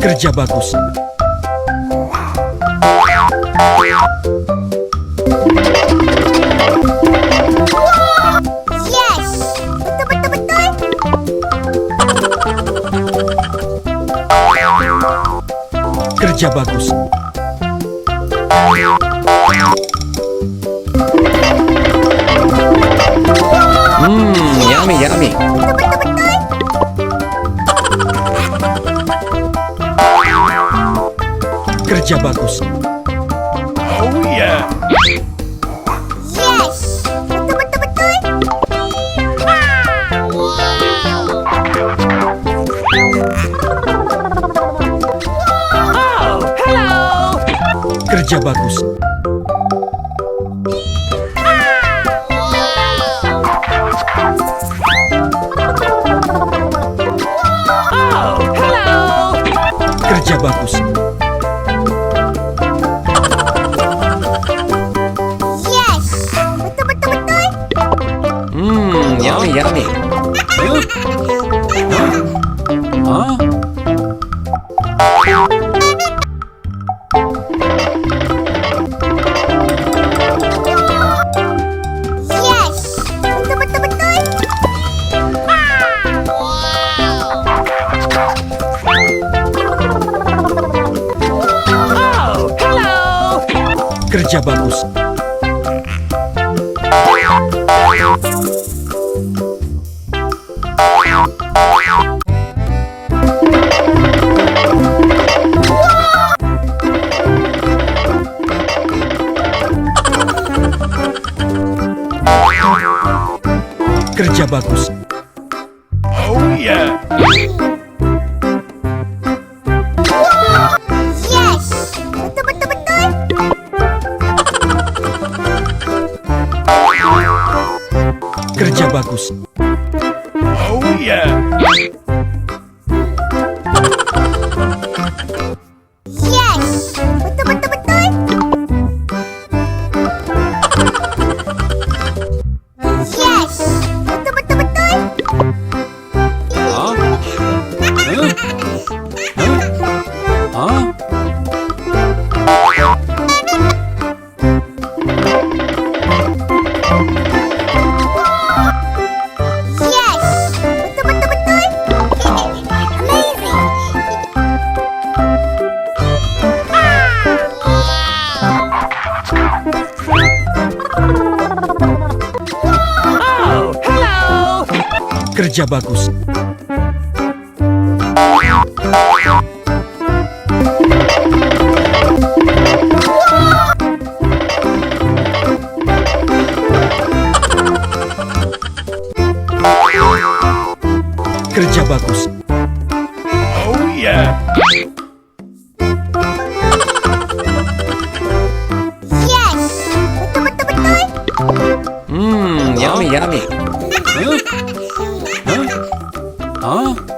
Kerja bagus. Yes! Betul-betul-betul! Kerja bagus. Yummy, yummy. Kerja bagus. Oh yeah. Yes! Betul-betul-betul! Kerja bagus. Kerja bagus. Yes! Betul-betul-betul! Yummy, yummy. Huh? Yes! Betul-betul-betul! Kerja bagus. Kerja bagus. Oh yeah. Yes! Betul-betul-betul! Kerja bagus. Oh yeah. Yes! Betul-betul-betul! Yes! Betul-betul-betul! Huh? Huh? Yes! Betul-betul-betul! Amazing! Kerja bagus. Kerja bagus. Oh yeah. Yes! Betul-betul-betul! Yummy, yummy. Huh? Huh? Huh?